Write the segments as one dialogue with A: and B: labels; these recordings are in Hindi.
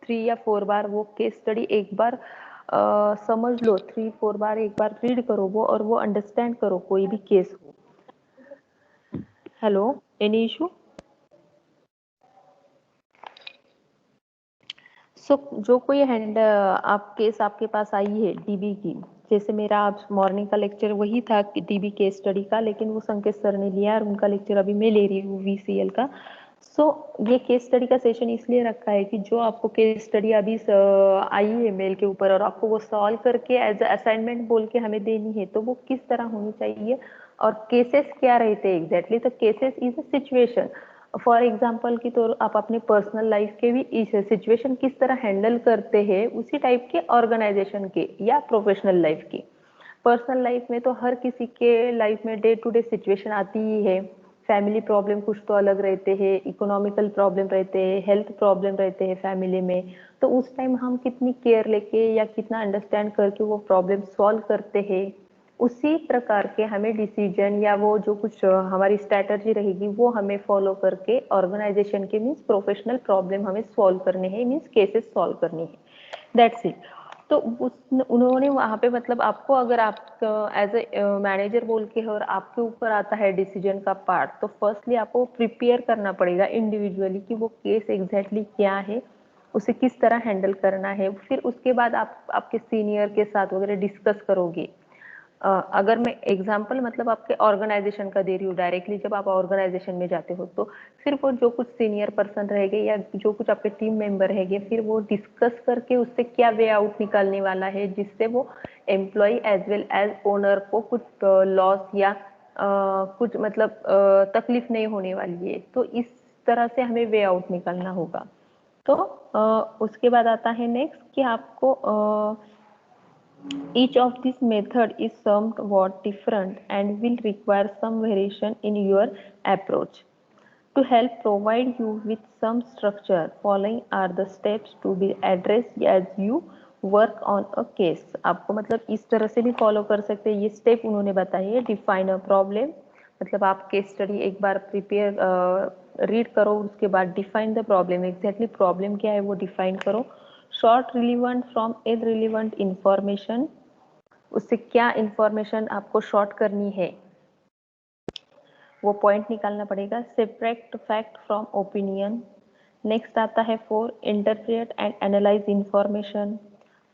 A: 3 या 4 बार वो केस स्टडी एक बार समझ लो, 3-4 बार एक बार रीड करो वो, और वो अंडरस्टैंड करो कोई भी केस हो। Hello, any issue? जो कोई आप केस आपके पास आई है डीबी की, जैसे मेरा आज मॉर्निंग का लेक्चर वही था डीबी केस स्टडी का, लेकिन वो संकेत सर ने लिया और उनका लेक्चर अभी मैं ले रही हूँ वीसीएल का। ये केस स्टडी का सेशन इसलिए रखा है कि जो आपको केस स्टडी अभी आई है मेल के ऊपर और आपको वो सॉल्व करके एज असाइनमेंट बोल के हमें देनी है, तो वो किस तरह होनी चाहिए और केसेस क्या रहते हैं एग्जैक्टली। तो cases is a situation, for example की तो आप अपने पर्सनल लाइफ के भी इस सिचुएशन किस तरह हैंडल करते हैं, उसी टाइप के ऑर्गेनाइजेशन के या प्रोफेशनल लाइफ की। पर्सनल लाइफ में तो हर किसी के लाइफ में डे टू डे सिचुएशन आती ही है। फैमिली प्रॉब्लम कुछ तो अलग रहते हैं, इकोनॉमिकल प्रॉब्लम रहते हैं, हेल्थ प्रॉब्लम रहते हैं फैमिली में। तो उस टाइम हम कितनी केयर लेके या कितना अंडरस्टैंड करके वो प्रॉब्लम सॉल्व करते हैं, उसी प्रकार के हमें डिसीजन या वो जो कुछ हमारी स्ट्रैटेजी रहेगी वो हमें फॉलो करके ऑर्गेनाइजेशन के मीन्स प्रोफेशनल प्रॉब्लम हमें सॉल्व करने हैं, मीन्स केसेस सॉल्व करनी है, दैट्स इट। तो उन्होंने वहां पे मतलब आपको अगर आप एज ए मैनेजर बोल के और आपके ऊपर आता है डिसीजन का पार्ट, तो फर्स्टली आपको प्रिपेयर करना पड़ेगा इंडिविजुअली कि वो केस एग्जैक्टली क्या है, उसे किस तरह हैंडल करना है। फिर उसके बाद आप आपके सीनियर के साथ वगैरह डिस्कस करोगे। अगर मैं एग्जांपल मतलब आपके ऑर्गेनाइजेशन का दे रही हूँ डायरेक्टली, जब आप ऑर्गेनाइजेशन में जाते हो तो फिर वो जो कुछ सीनियर पर्सन रहेंगे या जो कुछ आपके टीम मेंबर रहेंगे, फिर वो डिस्कस करके उससे क्या वे आउट निकालने वाला है जिससे वो employ as well as owner को कुछ लॉस या कुछ मतलब तकलीफ नहीं होने वाली है। तो इस तरह से हमें वे आउट निकालना होगा। तो उसके बाद आता है नेक्स्ट कि आपको each of these method is somewhat different and will require some variation in your approach. To help provide you with some structure, following are the steps to be addressed as you work on a case. आपको मतलब इस तरह से भी फॉलो कर सकते हैं, ये स्टेप उन्होंने बताए है। डिफाइन अ प्रॉब्लम, मतलब आप केस स्टडी एक बार प्रिपेयर रीड करो, उसके बाद define the problem, exactly problem क्या है वो डिफाइन करो। Short relevant from irrelevant information, उससे क्या इंफॉर्मेशन आपको शॉर्ट करनी है वो पॉइंट निकालना पड़ेगा। Separate fact from opinion. Next आता है 4 interpret and analyse information.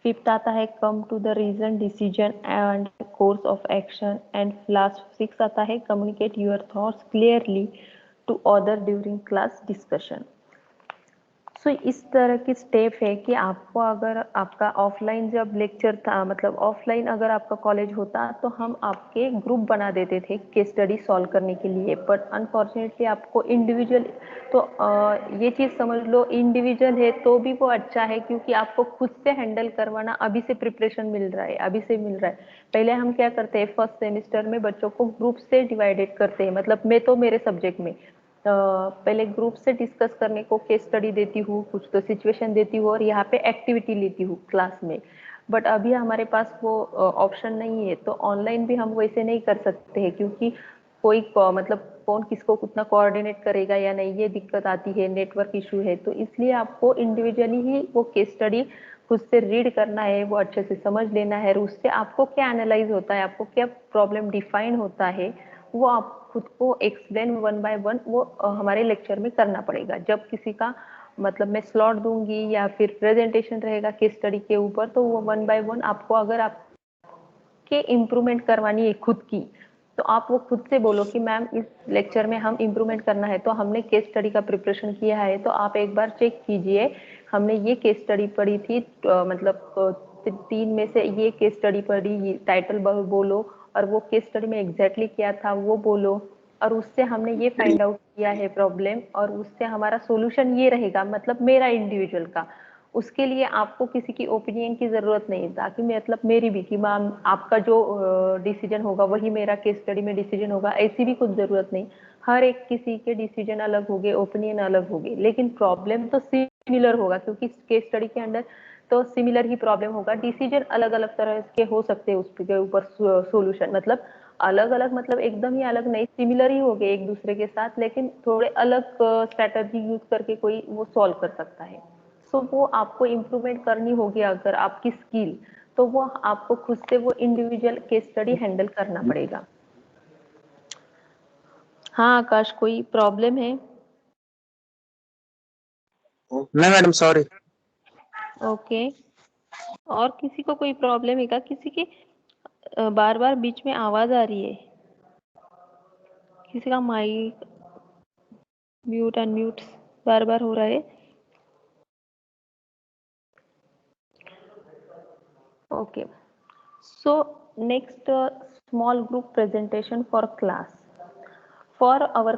A: 5th आता है come to the reason decision and course of action. And last 6 आता है communicate your thoughts clearly to other during class discussion. So इस तरह की स्टेप है कि आपको अगर आपका ऑफलाइन जब लेक्चर था, मतलब ऑफलाइन अगर आपका कॉलेज होता तो हम आपके ग्रुप बना देते थे केस स्टडी सॉल्व करने के लिए, बट अनफॉर्चुनेटली आपको इंडिविजुअल, तो ये चीज़ समझ लो इंडिविजुअल है तो भी वो अच्छा है, क्योंकि आपको खुद से हैंडल करवाना अभी से प्रिपरेशन मिल रहा है, अभी से मिल रहा है। पहले हम क्या करते हैं, फर्स्ट सेमिस्टर में बच्चों को ग्रुप से डिवाइडेड करते हैं, मतलब मैं तो मेरे सब्जेक्ट में पहले ग्रुप से डिस्कस करने को केस स्टडी देती हूँ, कुछ तो सिचुएशन देती हूँ और यहाँ पे एक्टिविटी लेती हूँ क्लास में। बट अभी हमारे पास वो ऑप्शन नहीं है, तो ऑनलाइन भी हम वैसे नहीं कर सकते हैं, क्योंकि कोई मतलब कौन किसको कितना कोऑर्डिनेट करेगा या नहीं, ये दिक्कत आती है, नेटवर्क इशू है। तो इसलिए आपको इंडिविजुअली ही वो केस स्टडी खुद से रीड करना है, वो अच्छे से समझ लेना है, और उससे आपको क्या एनालाइज होता है, आपको क्या प्रॉब्लम डिफाइन होता है, वो आप खुद को एक्सप्लेन 1 बाय 1 वो हमारे लेक्चर में करना पड़ेगा। जब किसी का मतलब मैं स्लॉट दूंगी या फिर प्रेजेंटेशन रहेगा केस स्टडी के ऊपर, तो वो 1 बाय 1 आपको अगर आपके इम्प्रूवमेंट करवानी है खुद की, तो आप वो खुद से बोलो कि मैम इस लेक्चर में हम इम्प्रूवमेंट करना है, तो हमने केस स्टडी का प्रिपरेशन किया है, तो आप एक बार चेक कीजिए, हमने ये केस स्टडी पढ़ी थी, मतलब 3 में से ये केस स्टडी पढ़ी, टाइटल बोलो और वो केस स्टडी में एग्जैक्टली क्या था वो बोलो, और उससे हमने ये फाइंड आउट किया है प्रॉब्लम, और उससे हमारा सॉल्यूशन ये रहेगा, मतलब मेरा इंडिविजुअल का। उसके लिए आपको किसी की ओपिनियन की जरूरत नहीं, ताकि मतलब मेरी भी कि मैम आपका जो डिसीजन होगा वही मेरा केस स्टडी में डिसीजन होगा, ऐसी भी कुछ जरूरत नहीं। हर एक किसी के डिसीजन अलग होंगे, ओपिनियन अलग होंगे, लेकिन प्रॉब्लम तो सिमिलर होगा, क्योंकि केस स्टडी के अंदर तो सिमिलर ही प्रॉब्लम होगा। डिसीजन अलग अलग तरह के हो सकते हैं, उसके ऊपर सोल्यूशन मतलब अलग अलग, मतलब एकदम ही अलग नहीं, सिमिलर ही हो गए एक दूसरे के साथ, लेकिन थोड़े अलग स्ट्रेटजी यूज करके कोई वो सॉल्व कर सकता है। सो वो आपको इम्प्रूवमेंट करनी होगी अगर आपकी स्किल, तो वो आपको खुद से वो इंडिविजुअल केस स्टडी हैंडल करना पड़ेगा। हाँ आकाश, कोई प्रॉब्लम है?
B: नहीं मैडम, सॉरी।
A: ओके। और किसी को कोई प्रॉब्लम है क्या? किसी की बार बार बीच में आवाज आ रही है, किसी का माइक म्यूट अनम्यूट बार बार हो रहा है। Okay, so next small group presentation for class. For our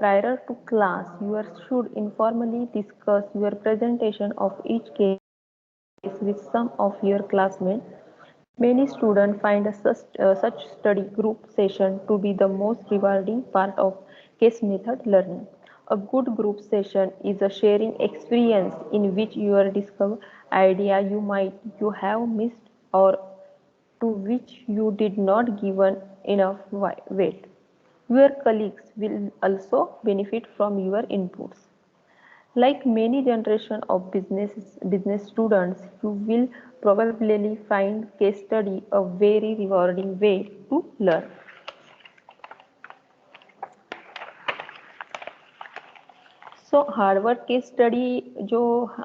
A: prior to class, you should informally discuss your presentation of each case with some of your classmates. Many students find such study group session to be the most rewarding part of case method learning. A good group session is a sharing experience in which you discover idea you have missed or to which you did not given enough weight. Your colleagues will also benefit from your inputs. Like many generation of business students, you will probably find case study a very rewarding way to learn. So Harvard case study जो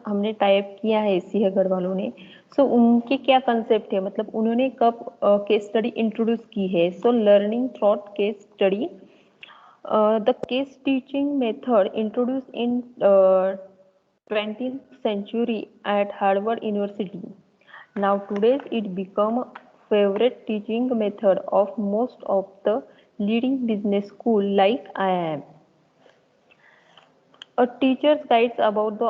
A: हमने टाइप किया है सिंहगढ़ वालों ने, सो उनके क्या कंसेप्ट है, मतलब उन्होंने कब केस स्टडी इंट्रोड्यूस की है? So learning throat case study, the case teaching method introduced in 20th century at Harvard University. Now today it become a favorite teaching method of most of the leading business school like IIM. A teacher's guides about the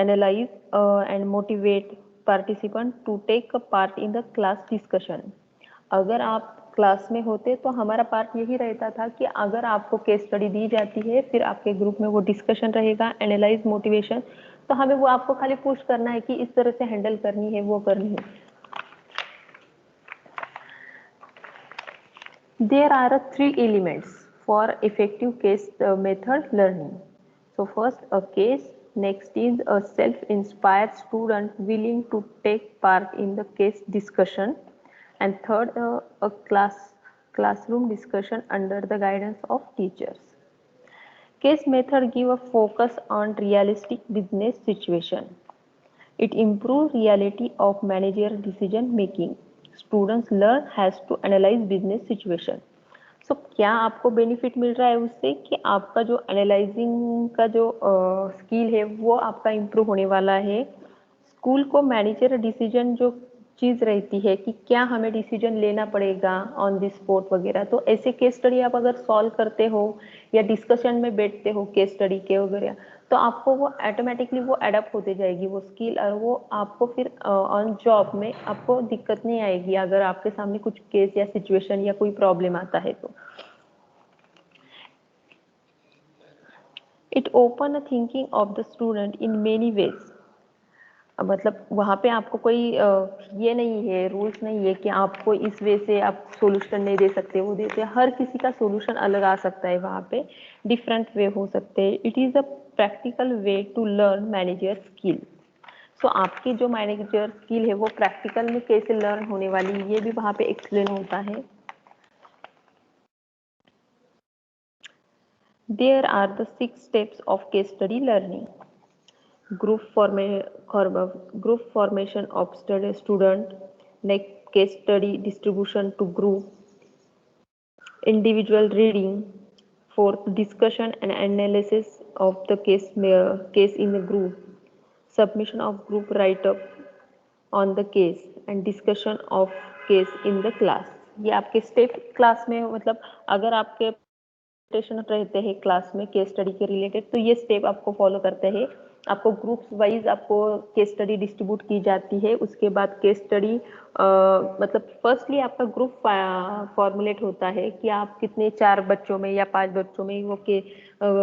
A: analyze and motivate participant to take a part in the class discussion. अगर आप क्लास में होते तो हमारा पार्ट यही रहता था कि अगर आपको केस स्टडी दी जाती है, फिर आपके ग्रुप में वो डिस्कशन रहेगा, एनालाइज, मोटिवेशन, तो हमें वो आपको खाली पुश करना है कि इस तरह से हैंडल करनी है, वो करनी है। There are three elements for effective case method learning. So first a case, next is a self-inspired student willing to take part in the case discussion, and third a classroom discussion under the guidance of teachers. Case method give a focus on realistic business situation. It improves reality of managerial decision making. Students learn has to analyze business situation. सो क्या आपको बेनिफिट मिल रहा है उससे कि आपका जो एनालाइजिंग का जो स्किल है वो आपका इम्प्रूव होने वाला है। स्कूल को मैनेजर डिसीजन जो चीज़ रहती है कि क्या हमें डिसीजन लेना पड़ेगा ऑन द स्पॉट वगैरह, तो ऐसे केस स्टडी आप अगर सॉल्व करते हो या डिस्कशन में बैठते हो केस स्टडी के वगैरह, तो आपको वो ऑटोमेटिकली वो एडप्ट होते जाएगी वो स्किल, और वो आपको फिर ऑन जॉब में आपको दिक्कत नहीं आएगी अगर आपके सामने कुछ केस या सिचुएशन या कोई प्रॉब्लम आता है तो। It open a thinking of the student in many ways. मतलब वहाँ पे आपको कोई ये नहीं है, रूल्स नहीं है कि आपको इस वे से आप सोल्यूशन नहीं दे सकते, वो देते, हर किसी का सोल्यूशन अलग आ सकता है, वहाँ पे डिफरेंट वे हो सकते हैं। It is a practical way to learn manager skill. So आपकी जो मैनेजर स्किल है वो प्रैक्टिकल में कैसे लर्न होने वाली, ये भी वहाँ पे एक्सप्लेन होता है। There are the 6 steps of case study learning. Group formation of student, like case study distribution to group, individual reading, fourth discussion and analysis of the case in the group, submission of group write up on the case and discussion of case in the class। ये आपके स्टेप क्लास में, मतलब अगर आपके प्रेजेंटेशन रहते हैं क्लास में केस स्टडी के रिलेटेड, तो ये स्टेप आपको फॉलो करते हैं। आपको ग्रुप्स वाइज आपको केस स्टडी डिस्ट्रीब्यूट की जाती है। उसके बाद केस स्टडी मतलब फर्स्टली आपका ग्रुप फॉर्मुलेट होता है कि आप कितने, 4 बच्चों में या 5 बच्चों में वो के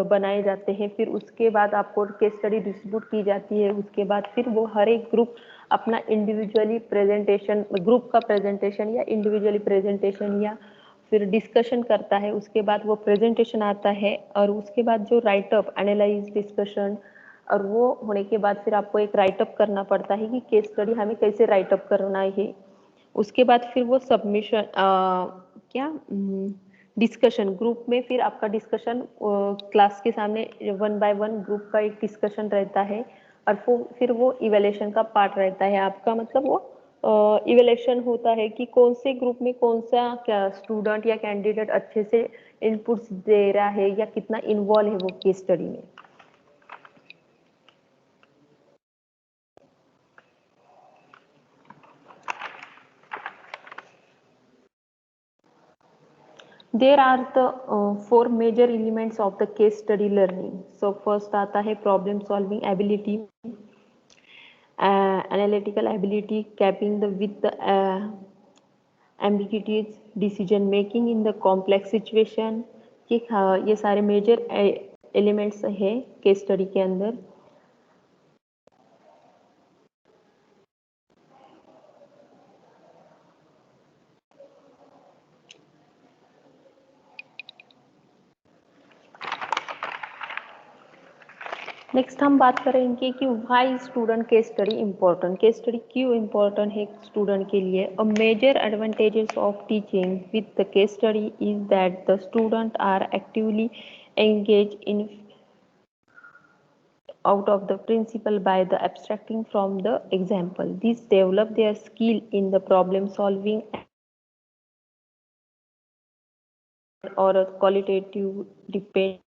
A: बनाए जाते हैं। फिर उसके बाद आपको केस स्टडी डिस्ट्रीब्यूट की जाती है। उसके बाद फिर वो हर एक ग्रुप अपना इंडिविजुअली प्रेजेंटेशन, ग्रुप का प्रेजेंटेशन या इंडिविजुअली प्रेजेंटेशन या फिर डिस्कशन करता है। उसके बाद वो प्रेजेंटेशन आता है और उसके बाद जो राइटअप, एनालाइज, डिस्कशन, और वो होने के बाद फिर आपको एक राइटअप करना पड़ता है कि केस स्टडी हमें कैसे राइटअप करना है। उसके बाद फिर वो सबमिशन क्या डिस्कशन ग्रुप में, फिर आपका डिस्कशन क्लास के सामने 1 बाय 1 ग्रुप का एक डिस्कशन रहता है, और फिर वो इवेल्यूशन का पार्ट रहता है आपका, मतलब वो इवेल्यूशन होता है कि कौन से ग्रुप में कौन सा क्या स्टूडेंट या कैंडिडेट अच्छे से इनपुट्स दे रहा है या कितना इन्वॉल्व है वो केस स्टडी में। There are the 4 major elements of the case study learning. So first आता है problem solving ability, analytical ability, capping the with the ambiguities, decision making in the complex situation। ये सारे मेजर एलिमेंट्स है केस स्टडी के अंदर। नेक्स्ट हम बात करेंगे कि why student case study important, case study क्यों इम्पोर्टेंट है स्टूडेंट के लिए। A major advantages of teaching with the case study is that the student are actively engage in out of the principle by the abstracting from the example. These develop their skill in the problem solving or a qualitative depending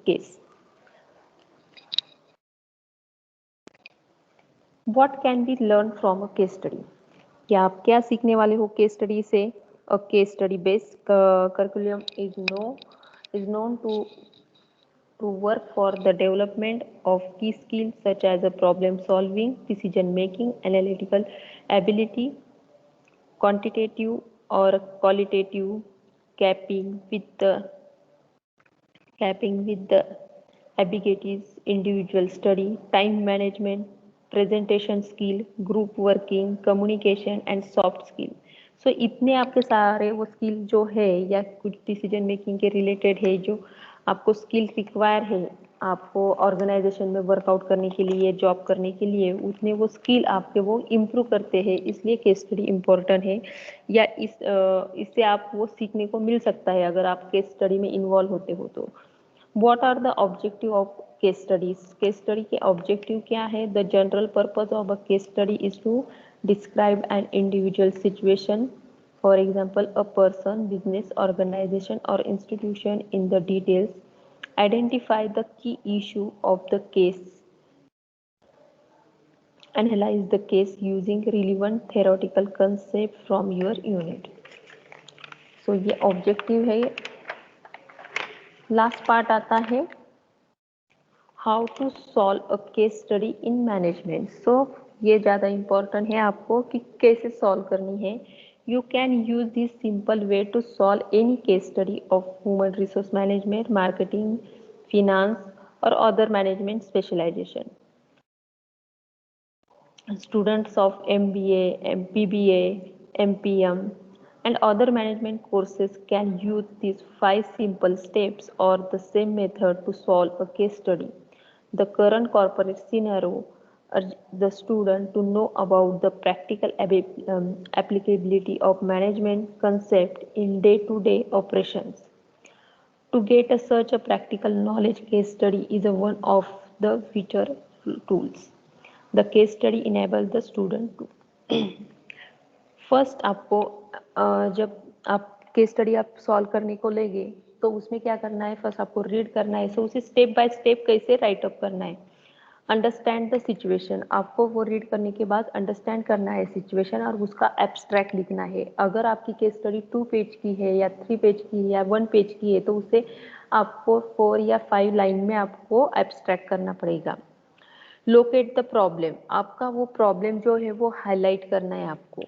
A: case. What can be learned from a case study? क्या आप क्या सीखने वाले हो केस स्टडी से? A case study based curriculum is known to work for the development of key skills such as a problem solving, decision making, analytical ability, quantitative or qualitative, capping with the abilities, individual study, time management, presentation skill, group working, communication and soft skill। सो इतने आपके सारे वो स्किल जो है या कुछ डिसीजन मेकिंग के रिलेटेड है जो आपको स्किल रिक्वायर है आपको ऑर्गेनाइजेशन में वर्कआउट करने के लिए, जॉब करने के लिए, उतने वो स्किल आपके वो इम्प्रूव करते हैं, इसलिए केस स्टडी इम्पोर्टेंट है। या इससे आप वो सीखने को मिल सकता है अगर आप केस स्टडी में इन्वॉल्व होते हो तो। What are the objective of case studies? Case study के objective क्या है? The general purpose of a case study is to describe an individual situation, for example, a person, business, organization, or institution in the details. Identify the key issue of the case. Analyze the case using relevant theoretical concept from your unit. So ये objective है। लास्ट पार्ट आता है how to solve a case study in management. So ये ज़्यादा इम्पोर्टेंट है आपको कि कैसे सॉल्व करनी है। You can use this simple way to solve any case study of human resource management, marketing, finance और other management specialization. Students of MBA, MPBA, MPM, and other management courses can use these 5 simple steps or the same method to solve a case study. The current corporate scenario urges the student to know about the practical applicability of management concept in day-to-day operations. To get such a practical knowledge, case study is one of the feature tools. The case study enables the student to first आपको जब आप केस स्टडी आप सॉल्व करने को लेंगे तो उसमें क्या करना है, फर्स्ट आपको रीड करना है। सो उसे स्टेप बाय स्टेप कैसे राइट अप करना है। अंडरस्टैंड द सिचुएशन, आपको वो रीड करने के बाद अंडरस्टैंड करना है सिचुएशन और उसका एब्स्ट्रैक्ट लिखना है। अगर आपकी केस स्टडी 2 पेज की है या 3 पेज की है या 1 पेज की है तो उसे आपको 4 या 5 लाइन में आपको एब्स्ट्रैक्ट करना पड़ेगा। लोकेट द प्रॉब्लम, आपका वो प्रॉब्लम जो है वो हाईलाइट करना है आपको।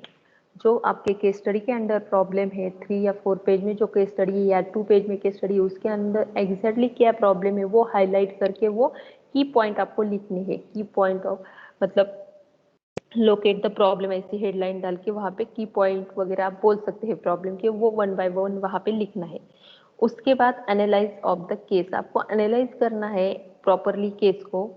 A: जो आपके केस स्टडी के अंदर प्रॉब्लम है 3 या 4 पेज में जो केस स्टडी है या 2 पेज में केस स्टडी है उसके अंदर एग्जैक्टली क्या प्रॉब्लम है वो हाईलाइट करके वो की पॉइंट आपको लिखनी है। की पॉइंट ऑफ मतलब लोकेट द प्रॉब्लम ऐसी हेडलाइन डाल के वहाँ पे की पॉइंट वगैरह आप बोल सकते हैं प्रॉब्लम के, वो 1 बाय 1 वहाँ पे लिखना है। उसके बाद एनालाइज ऑफ द केस, आपको एनालाइज करना है प्रॉपरली केस को।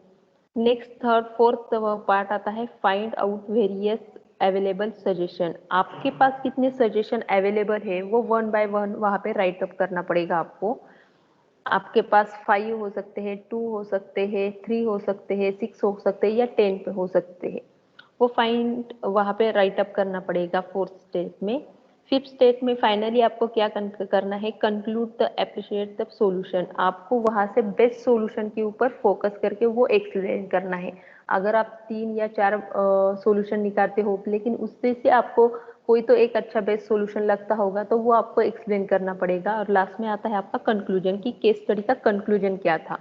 A: नेक्स्ट थर्ड फोर्थ पार्ट आता है find out various available suggestion. आपके पास कितने सजेशन अवेलेबल है वो 1 बाय 1 वहाँ पे राइट अप करना पड़ेगा आपको। आपके पास 5 हो सकते हैं, 2 हो सकते हैं, 3 हो सकते हैं, 6 हो सकते हैं या 10 पे हो सकते हैं। वो फाइंड वहाँ पे राइट अप करना पड़ेगा फोर्थ स्टेप में। फिफ्थ स्टेप में फाइनली आपको क्या करना है, conclude the appreciate the solution. आपको वहाँ से बेस्ट सॉल्यूशन के ऊपर फोकस करके वो एक्सप्लेन करना है। अगर आप 3 या 4 सॉल्यूशन निकालते हो लेकिन उससे से आपको कोई तो एक अच्छा बेस्ट सॉल्यूशन लगता होगा तो वो आपको एक्सप्लेन करना पड़ेगा। और लास्ट में आता है आपका कंक्लूजन कि केस स्टडी का कंक्लूजन क्या था।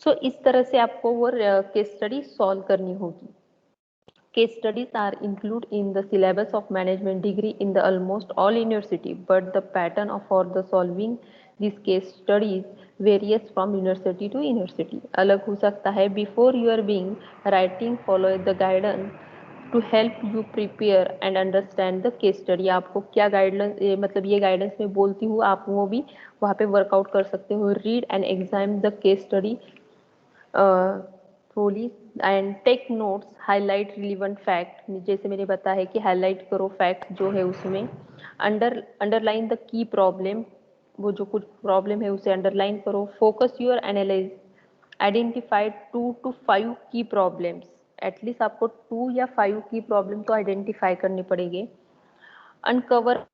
A: सो इस तरह से आपको वो केस स्टडी सॉल्व करनी होगी। Case studies are included in the syllabus of management degree in the almost all university, but the pattern for the solving these case studies varies from university to university. अलग हो सकता है। Before you are being writing, follow the guidance to help you prepare and understand the case study। आपको क्या गाइडलाइंस मतलब ये गाइडेंस में बोलती हूँ आप वो भी वहाँ पे वर्कआउट कर सकते हो। Read and exam the case study thoroughly and take notes, highlight relevant fact. जैसे मैंने बताया है कि हाईलाइट करो फैक्ट जो है उसमें। अंडरलाइन द की प्रॉब्लम, वो जो कुछ प्रॉब्लम है उसे अंडरलाइन करो। Focus your analyse, identify 2 to 5 की प्रॉब्लम्स। एटलीस्ट आपको 2 या 5 की प्रॉब्लम तो आइडेंटिफाई करनी पड़ेगी। Uncover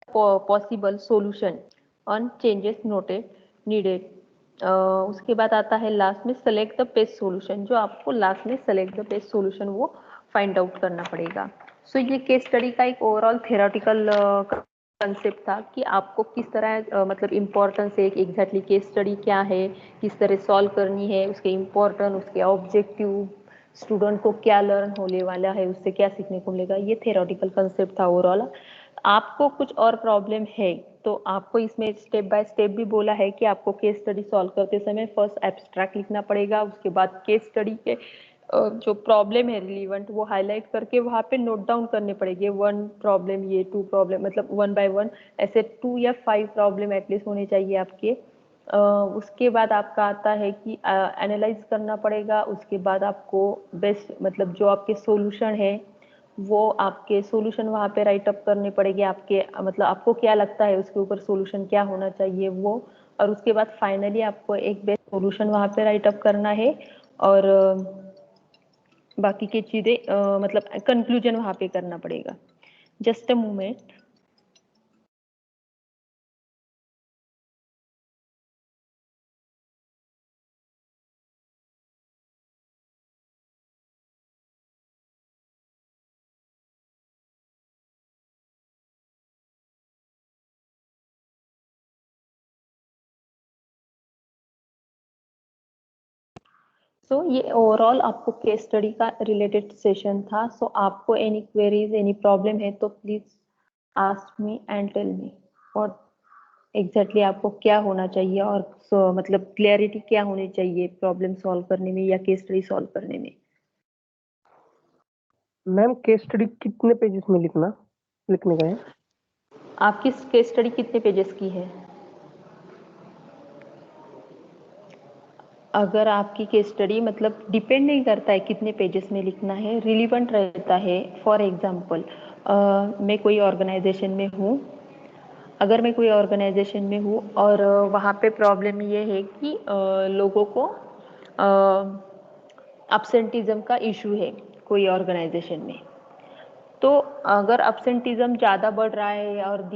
A: possible solution on changes noted needed. उसके बाद आता है लास्ट में सेलेक्ट द बेस्ट सॉल्यूशन। जो आपको लास्ट में सेलेक्ट द बेस्ट सॉल्यूशन वो फाइंड आउट करना पड़ेगा। सो ये केस स्टडी का एक ओवरऑल थेरोटिकल कंसेप्ट था कि आपको किस तरह मतलब इम्पोर्टेंस है एग्जैक्टली केस स्टडी क्या है, किस तरह सॉल्व करनी है, उसके इम्पोर्टेंट, उसके ऑब्जेक्टिव, स्टूडेंट को क्या लर्न होने वाला है, उससे क्या सीखने को मिलेगा। ये थेरोटिकल कंसेप्ट था ओवरऑल। आपको कुछ और प्रॉब्लम है तो आपको इसमें स्टेप बाय स्टेप भी बोला है कि आपको केस स्टडी सॉल्व करते समय फर्स्ट एब्स्ट्रैक्ट लिखना पड़ेगा। उसके बाद केस स्टडी के जो प्रॉब्लम है रिलीवेंट वो हाईलाइट करके वहाँ पे नोट डाउन करने पड़ेंगे। 1 प्रॉब्लम, ये 2 प्रॉब्लम, मतलब 1 बाय 1 ऐसे 2 या 5 प्रॉब्लम एटलीस्ट होने चाहिए आपके। उसके बाद आपका आता है कि एनालाइज करना पड़ेगा। उसके बाद आपको बेस्ट मतलब जो आपके सॉल्यूशन है वो आपके सॉल्यूशन वहाँ पे राइट अप करने पड़ेंगे। आपके मतलब आपको क्या लगता है उसके ऊपर सॉल्यूशन क्या होना चाहिए वो। और उसके बाद फाइनली आपको एक बेस्ट सॉल्यूशन वहाँ पे राइट अप करना है। और बाकी की चीज़ें मतलब कंक्लूजन वहाँ पे करना पड़ेगा। Just a moment. सो ये ओवरऑल आपको केस स्टडी का रिलेटेड सेशन था। सो आपको एनी क्वेरीज, एनी प्रॉब्लम है तो please ask me and tell me और एग्जैक्टली आपको क्या होना चाहिए और मतलब क्लियरिटी क्या होनी चाहिए प्रॉब्लम सॉल्व करने में या केस स्टडी सॉल्व करने में।
C: मैम केस स्टडी कितने पेजेस में लिखने का है?
A: आपकी केस स्टडी कितने पेजेस की है? अगर आपकी केस स्टडी मतलब डिपेंड नहीं करता है कितने पेजेस में लिखना है, रिलीवेंट रहता है। फॉर एग्जांपल मैं कोई ऑर्गेनाइजेशन में हूँ, अगर मैं कोई ऑर्गेनाइजेशन में हूँ और वहाँ पे प्रॉब्लम ये है कि लोगों को अब्सेंटिज्म का इशू है कोई ऑर्गेनाइजेशन में। तो अगर अब्सेंटिज्म ज़्यादा बढ़ रहा है और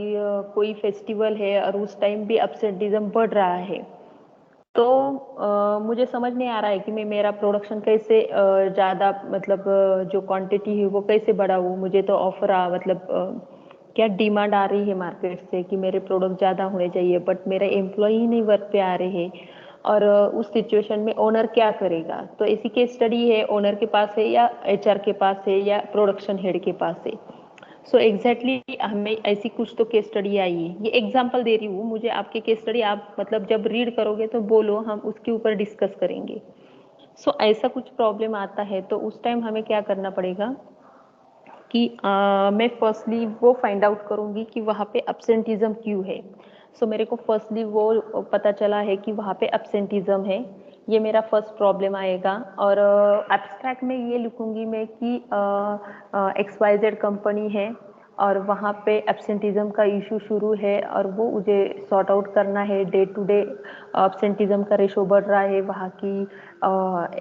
A: कोई फेस्टिवल है और उस टाइम भी अब्सेंटिज्म बढ़ रहा है तो मुझे समझ नहीं आ रहा है कि मैं मेरा प्रोडक्शन कैसे ज़्यादा मतलब जो क्वांटिटी है वो कैसे बढ़ाऊँ। मुझे तो ऑफर मतलब क्या डिमांड आ रही है मार्केट से कि मेरे प्रोडक्ट ज़्यादा होने चाहिए, बट मेरे एम्प्लॉय ही नहीं वर्क पे आ रहे हैं। और उस सिचुएशन में ओनर क्या करेगा? तो ऐसी केस स्टडी है, ओनर के पास है या एचआर के पास है या प्रोडक्शन हेड के पास है। सो एग्जैक्टली हमें ऐसी कुछ तो केस स्टडी आई है। ये एग्जांपल दे रही हूँ, मुझे आपके केस स्टडी आप मतलब जब रीड करोगे तो बोलो, हम उसके ऊपर डिस्कस करेंगे। सो ऐसा कुछ प्रॉब्लम आता है तो उस टाइम हमें क्या करना पड़ेगा कि मैं फर्स्टली वो फाइंड आउट करूँगी कि वहाँ पे अब्सेंटिज्म क्यों है। सो मेरे को फर्स्टली वो पता चला है कि वहाँ पे एब्सेंटिज्म है, ये मेरा फर्स्ट प्रॉब्लम आएगा। और एब्स्ट्रैक्ट में ये लिखूंगी मैं कि XYZ कंपनी है और वहाँ पे एब्सेंटिज्म का इशू शुरू है और वो मुझे सॉर्ट आउट करना है। डे टू डे एब्सेंटिज्म का रेशो बढ़ रहा है, वहाँ की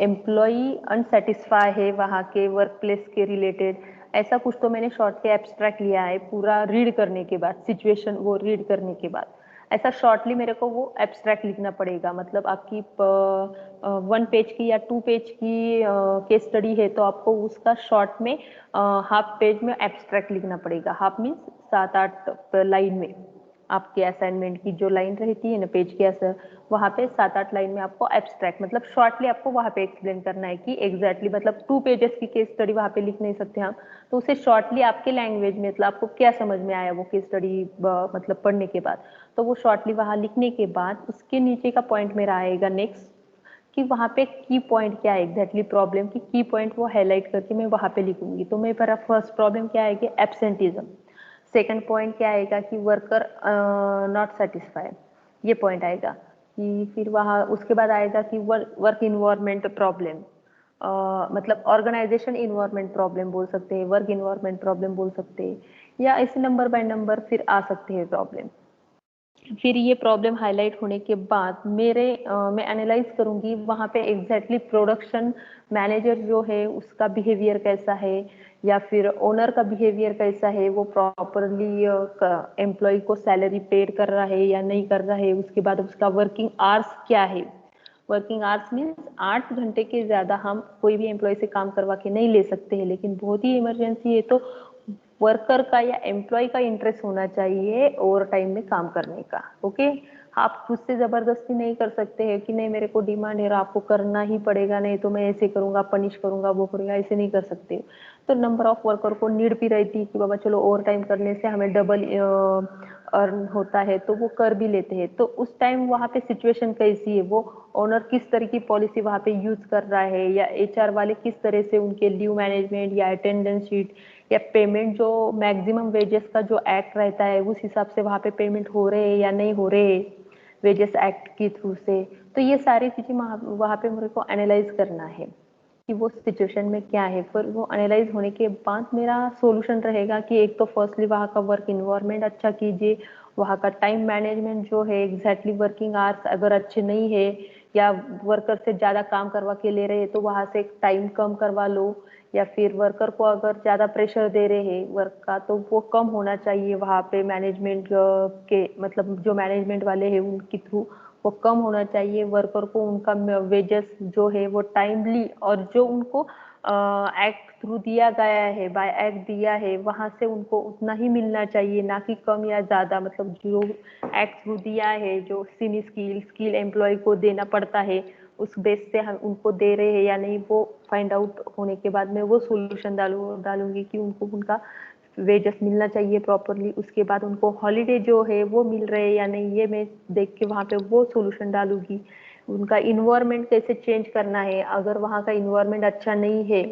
A: एम्प्लॉई अनसेटिस्फाई है वहाँ के वर्क प्लेस के रिलेटेड। ऐसा कुछ तो मैंने शॉर्ट के एब्स्ट्रैक्ट लिया है पूरा रीड करने के बाद, सिचुएशन वो रीड करने के बाद। ऐसा शॉर्टली मेरे को वो एब्स्ट्रैक्ट लिखना पड़ेगा। मतलब आपकी 1 पेज की या 2 पेज की केस स्टडी है तो आपको उसका शॉर्ट में हाफ पेज में एब्स्ट्रैक्ट लिखना पड़ेगा। हाफ मीन्स 7-8 लाइन में। आपके असाइनमेंट की जो लाइन रहती है ना पेज के असर, वहाँ पे 7-8 लाइन में आपको एब्स्ट्रैक्ट मतलब शॉर्टली आपको वहाँ पे एक्सप्लेन करना है कि एग्जैक्टली मतलब 2 पेजेस की केस स्टडी वहाँ पे लिख नहीं सकते हम, तो उसे शॉर्टली आपके लैंग्वेज में मतलब आपको क्या समझ में आया वो केस स्टडी मतलब पढ़ने के बाद, तो वो शॉर्टली वहाँ लिखने के बाद उसके नीचे का पॉइंट मेरा आएगा नेक्स्ट कि वहाँ पे की पॉइंट क्या है एग्जैक्टली प्रॉब्लम की की पॉइंट वो हाईलाइट करके मैं वहाँ पे लिखूंगी। तो मेरा फर्स्ट प्रॉब्लम क्या है कि एब्सेंटिज्म। सेकंड पॉइंट क्या आएगा कि वर्कर नॉट सेटिस्फाइड, ये पॉइंट आएगा कि फिर वहाँ उसके बाद आएगा कि वर्क इन्वायरमेंट प्रॉब्लम, मतलब ऑर्गेनाइजेशन इन्वायरमेंट प्रॉब्लम बोल सकते हैं, वर्क इन्वायरमेंट प्रॉब्लम बोल सकते हैं, या ऐसे नंबर बाय नंबर फिर आ सकते हैं प्रॉब्लम। फिर ये प्रॉब्लम हाईलाइट होने के बाद मैं एनालाइज करूंगी वहाँ पे एग्जैक्टली प्रोडक्शन मैनेजर जो है उसका बिहेवियर कैसा है या फिर ओनर का बिहेवियर कैसा है, वो प्रॉपरली एम्प्लॉय को सैलरी पेड कर रहा है या नहीं कर रहा है। उसके बाद उसका वर्किंग आवर्स क्या है। वर्किंग आवर्स मीन्स 8 घंटे के ज़्यादा हम कोई भी एम्प्लॉय से काम करवा के नहीं ले सकते हैं, लेकिन बहुत ही इमरजेंसी है तो वर्कर का या एम्प्लॉय का इंटरेस्ट होना चाहिए ओवर टाइम में काम करने का। ओके, आप खुद से जबरदस्ती नहीं कर सकते हैं कि नहीं मेरे को डिमांड है और आपको करना ही पड़ेगा, नहीं तो मैं ऐसे करूंगा, पनिश करूंगा, वो करूंगा, ऐसे नहीं कर सकते। तो नंबर ऑफ वर्कर को नीड भी रहती है कि बाबा चलो ओवर टाइम करने से हमें डबल अर्न होता है तो वो कर भी लेते हैं। तो उस टाइम वहाँ पे सिचुएशन कैसी है, वो ओनर किस तरह की पॉलिसी वहाँ पे यूज कर रहा है, या HR वाले किस तरह से उनके लीव मैनेजमेंट या अटेंडेंस शीट या पेमेंट जो मैक्सिमम वेजेस का जो एक्ट रहता है उस हिसाब से वहाँ पे पेमेंट हो रहे हैं या नहीं हो रहे वेजेस एक्ट के थ्रू से। तो ये सारी चीजें वहाँ पे मेरे को एनालाइज करना है कि वो सिचुएशन में क्या है। फिर वो एनालाइज होने के बाद मेरा सॉल्यूशन रहेगा कि एक तो फर्स्टली वहाँ का वर्क इन्वायरमेंट अच्छा कीजिए, वहाँ का टाइम मैनेजमेंट जो है एग्जैक्टली वर्किंग आवर्स अगर अच्छे नहीं है या वर्कर से ज़्यादा काम करवा के ले रहे हैं तो वहाँ से टाइम कम करवा लो, या फिर वर्कर को अगर ज़्यादा प्रेशर दे रहे हैं वर्क का तो वो कम होना चाहिए वहाँ पे मैनेजमेंट के मतलब जो मैनेजमेंट वाले हैं उनके थ्रू वो कम होना चाहिए। वर्कर को उनका वेजेस जो है वो टाइमली और जो उनको एक्ट थ्रू दिया गया है बाय एक्ट दिया है वहां से उनको उतना ही मिलना चाहिए, ना कि कम या ज्यादा। मतलब जो एक्ट थ्रू दिया है जो सीनी स्किल एम्प्लॉय को देना पड़ता है उस बेस से हम उनको दे रहे हैं या नहीं, वो फाइंड आउट होने के बाद मैं वो सोल्यूशन डालूंगी कि उनको उनका वेजेस मिलना चाहिए प्रॉपरली। उसके बाद उनको हॉलीडे जो है वो मिल रहे हैं या नहीं ये मैं देख के वहाँ पे वो सोल्यूशन डालूंगी। उनका इन्वायरमेंट कैसे चेंज करना है, अगर वहाँ का इन्वायरमेंट अच्छा नहीं है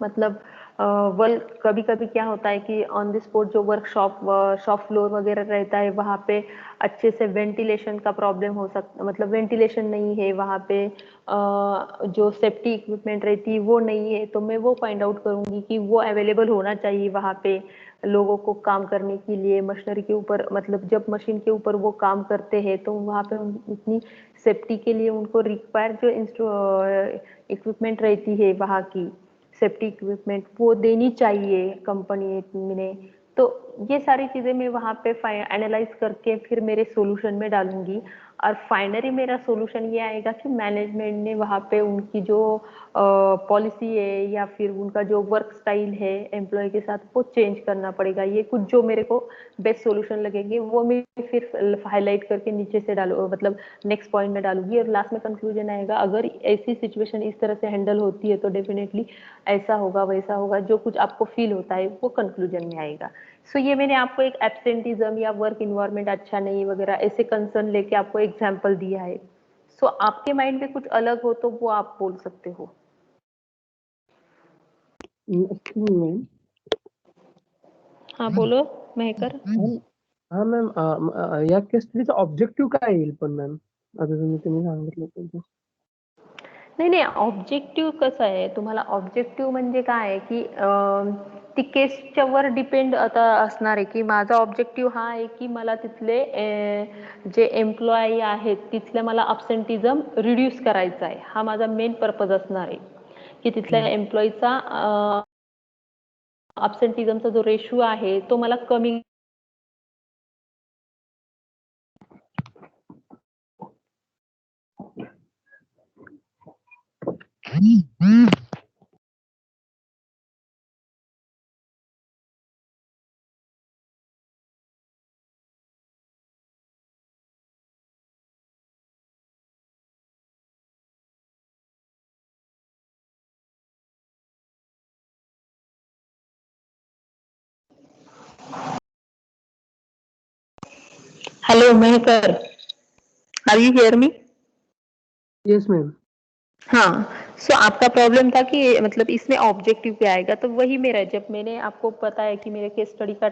A: मतलब वर्क कभी कभी क्या होता है कि ऑन द स्पॉट जो वर्कशॉप शॉप फ्लोर वगैरह रहता है वहाँ पे अच्छे से वेंटिलेशन का प्रॉब्लम हो सकता, मतलब वेंटिलेशन नहीं है वहाँ पे, जो सेफ्टी इक्विपमेंट रहती है वो नहीं है, तो मैं वो फाइंड आउट करूंगी कि वो अवेलेबल होना चाहिए वहाँ पे लोगों को काम करने के लिए मशीनरी के ऊपर। मतलब जब मशीन के ऊपर वो काम करते हैं तो वहाँ पे उतनी सेफ्टी के लिए उनको रिक्वायर जो इक्विपमेंट रहती है वहाँ की सेफ्टी इक्विपमेंट वो देनी चाहिए कंपनी ने। तो ये सारी चीजें मैं वहाँ पे एनालाइज करके फिर मेरे सॉल्यूशन में डालूंगी। और फाइनली मेरा सॉल्यूशन ये आएगा कि मैनेजमेंट ने वहाँ पे उनकी जो पॉलिसी है या फिर उनका जो वर्क स्टाइल है एम्प्लॉय के साथ वो चेंज करना पड़ेगा। ये कुछ जो मेरे को बेस्ट सॉल्यूशन लगेंगे वो मैं फिर हाईलाइट करके नीचे से डालू, मतलब नेक्स्ट पॉइंट में डालूंगी और लास्ट में कंक्लूजन आएगा। अगर ऐसी सिचुएशन इस तरह से हैंडल होती है तो डेफिनेटली ऐसा होगा वैसा होगा, जो कुछ आपको फील होता है वो कंक्लूजन में आएगा। सो ये मैंने आपको एक एब्सेंटिज्म या वर्क इन्वायरमेंट अच्छा नहीं वगैरह ऐसे कंसर्न लेके आपको एग्जाम्पल दिया है। सो आपके माइंड में कुछ अलग हो तो वो आप बोल सकते हो।
C: Excuse me,
A: हाँ बोलो महकर।
C: ma'am. हा मॅम, या केस स्टडीचा ऑब्जेक्टिव्ह काय येईल पण मॅम, आता तुम्ही सांगितलं तर.
A: नाही नाही, ऑब्जेक्टिव्ह कसं आहे, तुम्हाला ऑब्जेक्टिव्ह म्हणजे काय आहे की ती केसच्या वर डिपेंड आता असणार आहे की माझा ऑब्जेक्टिव्ह हा आहे की मला तिथले जे एम्प्लॉई आहेत तिथले मला अब्सेंटिझम रिड्यूस करायचा आहे, हा माझा मेन पर्पज असणार आहे की तिथल्या एम्प्लॉईचा अब्सेंटिझमचा जो रेशो आहे तो मला कमी hello Mehkar, are you hear me?
C: Yes ma'am.
A: हाँ, सो आपका प्रॉब्लम था कि मतलब इसमें ऑब्जेक्टिव क्या आएगा, तो वही मेरा जब मैंने आपको पता है कि मेरे केस स्टडी का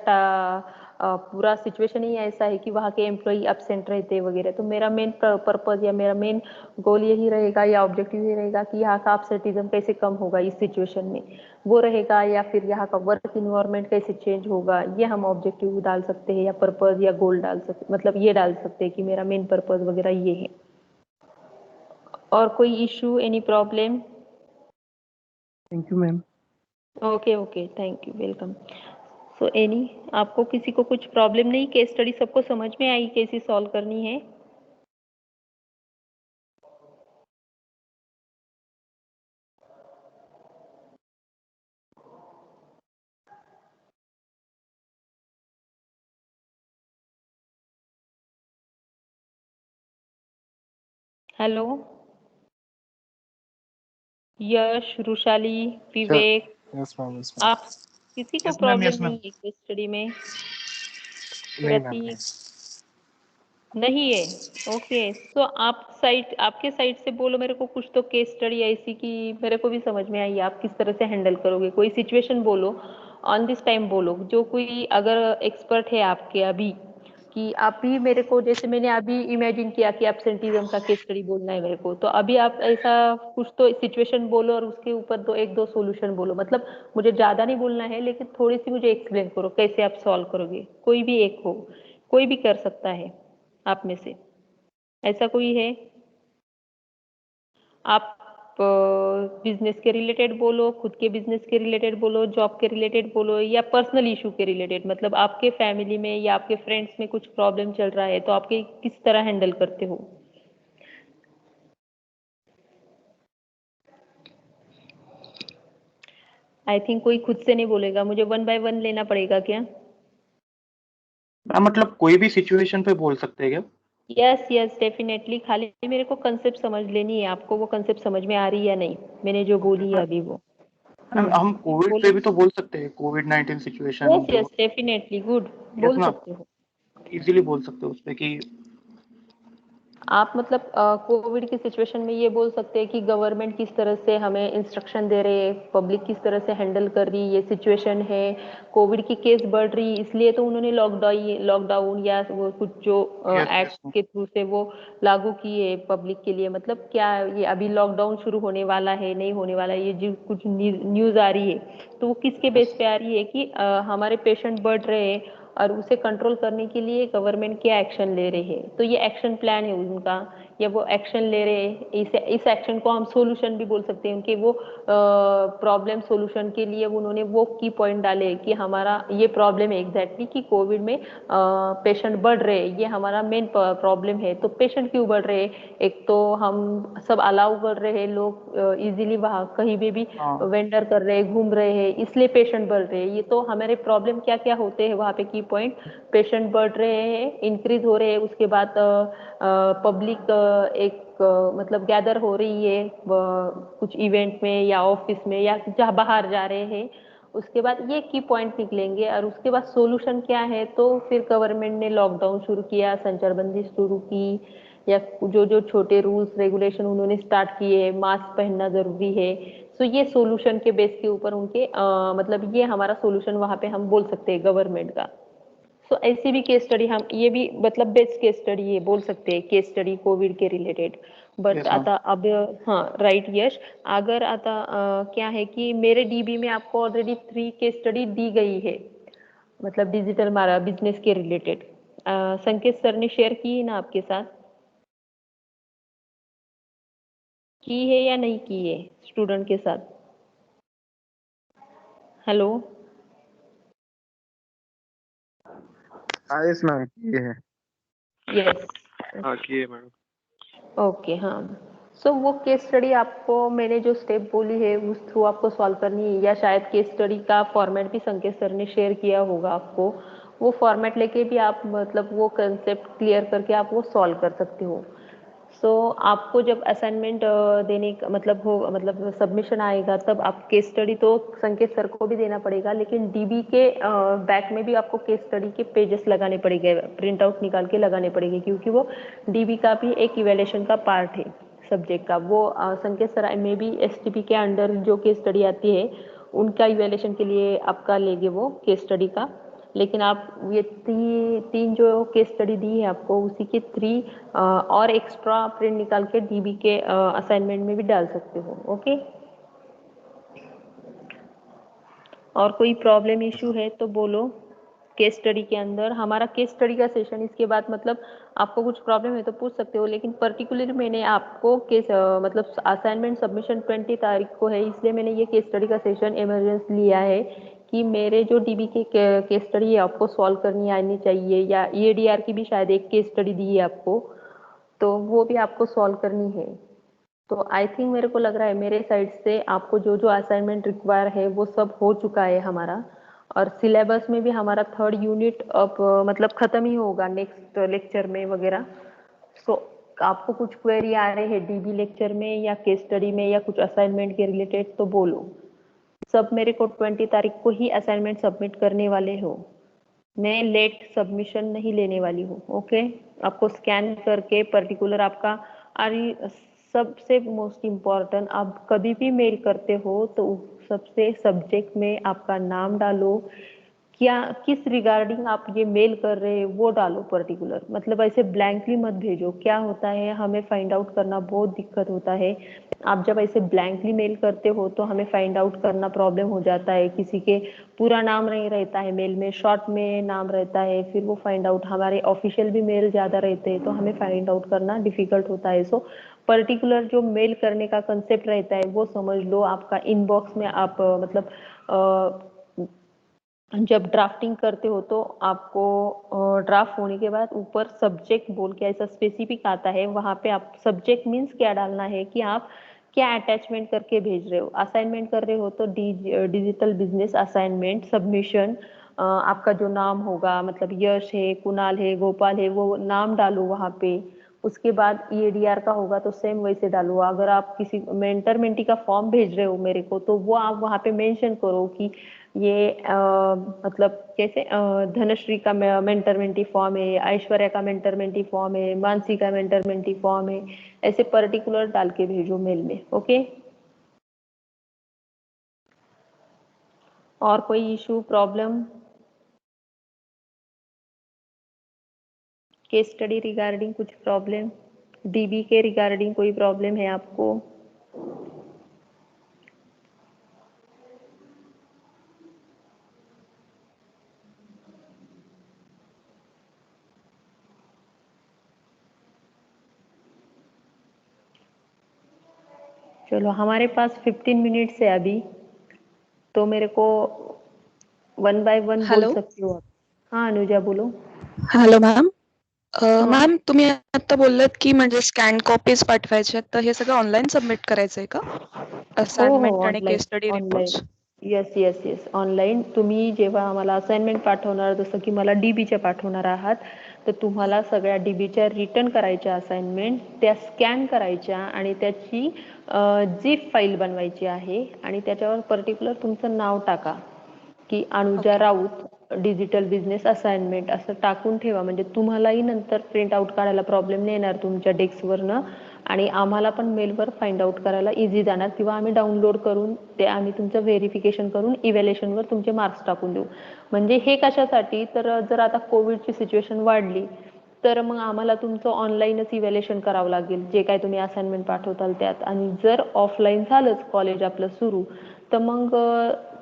A: पूरा सिचुएशन ही ऐसा है कि वहाँ के एम्प्लॉई एब्सेंट रहते वगैरह, तो मेरा मेन पर्पज या मेरा मेन गोल यही रहेगा या ऑब्जेक्टिव यही रहेगा कि यहाँ का एब्सेंटिज्म कैसे कम होगा इस सिचुएशन में, वो रहेगा, या फिर यहाँ का वर्क इन्वायरमेंट कैसे चेंज होगा, ये हम ऑब्जेक्टिव डाल सकते हैं या पर्पज या गोल डाल सकते, मतलब ये डाल सकते हैं कि मेरा मेन पर्पज वगैरह ये है। और कोई issue, any problem?
C: Thank you ma'am.
A: Okay okay, thank you, welcome. So any, आपको किसी को कुछ प्रॉब्लम नहीं, केस स्टडी सबको समझ में आई कैसे सॉल्व करनी है? हेलो यश, रुशाली,
B: Sure.
A: विवेक,
B: Yes, ma'am. Yes, ma'am.
A: आप किसी को
B: Yes, ma'am.
A: प्रॉब्लम
B: Yes,
A: नहीं
B: ma'am.
A: है केस स्टडी में?
B: नहीं मैम नहीं।
A: प्रतीक नहीं है? ओके, तो आप साइड, आपके साइड से बोलो मेरे को कुछ तो केस स्टडी ऐसी कि मेरे को भी समझ में आई, आप किस तरह से हैंडल करोगे, कोई सिचुएशन बोलो, ऑन दिस टाइम बोलो, जो कोई अगर एक्सपर्ट है आपके अभी, कि आप भी मेरे को, जैसे मैंने अभी इमेजिन किया कि एब्सेंटिज्म का केस स्टडी बोलना है मेरे को, तो अभी आप ऐसा कुछ तो सिचुएशन बोलो और उसके ऊपर दो एक दो सॉल्यूशन बोलो, मतलब मुझे ज़्यादा नहीं बोलना है लेकिन थोड़ी सी मुझे एक्सप्लेन करो कैसे आप सॉल्व करोगे, कोई भी एक हो, कोई भी कर सकता है आप में से, ऐसा कोई है? आप बिजनेस के रिलेटेड बोलो, खुद के बिजनेस के रिलेटेड बोलो, जॉब के रिलेटेड बोलो, या पर्सनल इशू के रिलेटेड, मतलब आपके फैमिली में या आपके फ्रेंड्स में कुछ प्रॉब्लम चल रहा है तो आपके किस तरह हैंडल करते हो? आई थिंक कोई खुद से नहीं बोलेगा, मुझे वन बाय वन लेना पड़ेगा क्या?
B: मैम मतलब कोई भी सिचुएशन पे बोल सकते हैं क्या?
A: यस यस, डेफिनेटली, खाली मेरे को कंसेप्ट समझ लेनी है, आपको वो कंसेप्ट समझ में आ रही है या नहीं, मैंने जो बोली है अभी वो।
B: मैम हम कोविड पे
A: बोलो।
B: भी तो बोल सकते हैं, कोविड-19 सिचुएशन
A: यस
B: जो।
A: यस, डेफिनेटली, गुड,
B: यस
A: बोल
B: मैम,
A: सकते हो।
B: इजीली बोल सकते हो उस पे कि
A: आप मतलब कोविड की सिचुएशन में ये बोल सकते हैं कि गवर्नमेंट किस तरह से हमें इंस्ट्रक्शन दे रहे हैं, पब्लिक किस तरह से हैंडल कर रही, ये सिचुएशन है, कोविड की केस बढ़ रही, इसलिए तो उन्होंने लॉकडाउन या वो कुछ जो
B: यस
A: एक्ट
B: यस मैम।
A: के थ्रू से वो लागू किए पब्लिक के लिए, मतलब क्या ये अभी लॉकडाउन शुरू होने वाला है, नहीं होने वाला है, ये जो कुछ न्यूज़ आ रही है तो वो किसके
B: यस
A: बेस पे आ रही है कि हमारे पेशेंट बढ़ रहे हैं और उसे कंट्रोल करने के लिए गवर्नमेंट क्या एक्शन ले रहे हैं, तो ये एक्शन प्लान है उनका, या वो एक्शन ले रहे हैं, इस एक्शन को हम सोल्यूशन भी बोल सकते हैं, उनके वो प्रॉब्लम सोल्यूशन के लिए उन्होंने वो की पॉइंट डाले कि हमारा ये प्रॉब्लम है एग्जैक्टली कि कोविड में पेशेंट बढ़ रहे हैं, ये हमारा मेन प्रॉब्लम है, तो पेशेंट क्यों बढ़ रहे हैं, एक तो हम सब अलाउ कर रहे हैं, लोग इजीली वहाँ कहीं भी
B: हाँ
A: वेंडर कर रहे हैं, घूम रहे हैं, इसलिए पेशेंट बढ़ रहे हैं, ये तो हमारे प्रॉब्लम क्या क्या होते हैं वहाँ पे की पॉइंट, पेशेंट बढ़ रहे हैं, इंक्रीज हो रहे हैं, उसके बाद पब्लिक एक मतलब गैदर हो रही है कुछ इवेंट में या ऑफिस में या जहाँ बाहर जा रहे हैं, उसके बाद ये की पॉइंट निकलेंगे, और उसके बाद सॉल्यूशन क्या है, तो फिर गवर्नमेंट ने लॉकडाउन शुरू किया, संचारबंदी शुरू की, या जो जो छोटे रूल्स रेगुलेशन उन्होंने स्टार्ट किए, मास्क पहनना जरूरी है, तो ये सॉल्यूशन के बेस के ऊपर उनके मतलब ये हमारा सॉल्यूशन वहाँ पे हम बोल सकते हैं गवर्नमेंट का। सो ऐसी भी केस स्टडी हम ये भी मतलब बेस्ट केस स्टडी ये बोल सकते हैं केस स्टडी कोविड के रिलेटेड. But
B: yes ma'am.
A: आता अब हाँ राइट यश. अगर आता क्या है कि मेरे डीबी में आपको ऑलरेडी 3 केस स्टडी दी गई है मतलब डिजिटल मारा बिजनेस के रिलेटेड. संकेत सर ने शेयर की है ना आपके साथ. की है या नहीं की है स्टूडेंट के साथ. हेलो.
D: हाँ यस मैम ये है.
A: यस.
D: हाँ किए मैम.
A: ओके हाँ. सो वो केस स्टडी आपको मैंने जो स्टेप बोली है उस थ्रू आपको सॉल्व करनी है या शायद केस स्टडी का फॉर्मेट भी संकेत सर ने शेयर किया होगा आपको. वो फॉर्मेट लेके भी आप मतलब वो कंसेप्ट क्लियर करके आप वो सॉल्व कर सकते हो. सो आपको जब असाइनमेंट देने का मतलब सबमिशन आएगा तब आप केस स्टडी तो संकेत सर को भी देना पड़ेगा लेकिन डीबी के बैक में भी आपको केस स्टडी के पेजेस लगाने पड़ेंगे प्रिंट आउट निकाल के लगाने पड़ेंगे क्योंकि वो डीबी का भी एक इवेल्यूएशन का पार्ट है सब्जेक्ट का. वो संकेत सर में भी एसटीपी के अंडर जो केस स्टडी आती है उनका इवेल्यूएशन के लिए आपका लेंगे वो केस स्टडी का. लेकिन आप ये तीन जो केस स्टडी दी है आपको उसी के 3 और एक्स्ट्रा प्रिंट निकाल के डीबी के असाइनमेंट में भी डाल सकते हो. ओके. और कोई प्रॉब्लम इशू है तो बोलो. केस स्टडी के अंदर हमारा केस स्टडी का सेशन इसके बाद मतलब आपको कुछ प्रॉब्लम है तो पूछ सकते हो लेकिन पर्टिकुलरली मैंने आपको केस मतलब असाइनमेंट सबमिशन 20 तारीख को है इसलिए मैंने ये केस स्टडी का सेशन इमरजेंसी लिया है कि मेरे जो डीबी के केस स्टडी है आपको सॉल्व करनी आनी चाहिए या ईएडीआर की भी शायद एक केस स्टडी दी है आपको तो वो भी आपको सॉल्व करनी है. तो आई थिंक मेरे को लग रहा है मेरे साइड से आपको जो जो असाइनमेंट रिक्वायर है वो सब हो चुका है हमारा. और सिलेबस में भी हमारा 3rd यूनिट अब मतलब खत्म ही होगा नेक्स्ट लेक्चर में वगैरह. सो आपको कुछ क्वेरी आ रहे हैं डीबी लेक्चर में या केस स्टडी में या कुछ असाइनमेंट के रिलेटेड तो बोलो. सब मेरे को 20 तारीख को ही असाइनमेंट सबमिट करने वाले हो. मैं लेट सबमिशन नहीं लेने वाली हूँ. ओके. आपको स्कैन करके पर्टिकुलर आपका अरे सबसे मोस्ट इम्पॉर्टेंट आप कभी भी मेल करते हो तो सबसे सब्जेक्ट में आपका नाम डालो क्या किस रिगार्डिंग आप ये मेल कर रहे हैं वो डालो पर्टिकुलर मतलब ऐसे ब्लैंकली मत भेजो. क्या होता है हमें फाइंड आउट करना बहुत दिक्कत होता है. आप जब ऐसे ब्लैंकली मेल करते हो तो हमें फाइंड आउट करना प्रॉब्लम हो जाता है. किसी के पूरा नाम नहीं रहता है मेल में शॉर्ट में नाम रहता है फिर वो फाइंड आउट हमारे ऑफिशियल भी मेल ज़्यादा रहते हैं तो हमें फाइंड आउट करना डिफिकल्ट होता है. सो पर्टिकुलर जो मेल करने का कंसेप्ट रहता है वो समझ लो. आपका इनबॉक्स में आप मतलब जब ड्राफ्टिंग करते हो तो आपको ड्राफ्ट होने के बाद ऊपर सब्जेक्ट बोल के ऐसा स्पेसिफिक आता है वहाँ पे आप सब्जेक्ट मीन्स क्या डालना है कि आप क्या अटैचमेंट करके भेज रहे हो. असाइनमेंट कर रहे हो तो डिजिटल बिजनेस असाइनमेंट सबमिशन आपका जो नाम होगा मतलब यश है कुणाल है गोपाल है वो नाम डालो वहाँ पे. उसके बाद ईएडीआर का होगा तो सेम वैसे डालो. अगर आप किसी मेंटर मेंटी का फॉर्म भेज रहे हो मेरे को तो वो आप वहाँ पे मेंशन करो कि ये मतलब कैसे धनश्री का मेंटर मेंटी फॉर्म है ऐश्वर्या का मेंटर मेंटी फॉर्म है मानसी का मेंटर मेंटी फॉर्म है. ऐसे पर्टिकुलर डाल के भेजो मेल में. ओके. और कोई issue problem case study regarding कुछ प्रॉब्लम डीबी के रिगार्डिंग कोई प्रॉब्लम है आपको. चलो हमारे पास 15 मिनट्स है अभी तो मेरे को 1 बाय 1 बोल
E: हॅलो
A: सकती हो आप. हाँ अनुजा बोलो.
E: Hello ma'am.
A: हाँ.
E: मॅम तुम्ही आता बोललात की म्हणजे स्कॅन कॉपीज पाठवायच्या तर हे सगळं ऑनलाईन सबमिट करायचंय का
A: हो हो
E: असाइनमेंट आणि
A: online
E: case study
A: online.
E: Reports.
A: Yes yes yes online. तुम्ही जेव्हा आम्हाला असाइनमेंट पाठवणार जसं की मला डीबीच्या पाठवणार आहात तर तुम्हाला सगळ्या डीबीच्या रिटर्न करायच्या असाइनमेंट त्या स्कॅन करायच्या आणि त्याची झिप फाईल बनवायची आहे आणि त्याच्यावर पर्टिक्युलर तुमचं नाव टाका की Anuja
E: okay.
A: Raut digital business assignment असं टाकून ठेवा म्हणजे तुम्हालाही नंतर प्रिंट आउट काढायला प्रॉब्लेम नाही येणार तुमच्या डेस्कवरनं. आणि आम्हाला पण मेलवर फाइंड आउट करायला इझी जाणार किंवा आम्ही डाउनलोड करून ते आम्ही तुमचं व्हेरिफिकेशन करून इव्हॅल्युएशनवर तुमचे मार्क्स टाकून देऊ. म्हणजे हे कशासाठी, तर जर आता कोविडची सिच्युएशन वाढली तर मग आम्हाला तुमचं ऑनलाईनच इव्हॅल्युएशन करावं लागेल, जे काय तुम्ही असाइनमेंट पाठवताल त्यात. आणि जर ऑफलाईन झालंच कॉलेज आपलं सुरू तर मग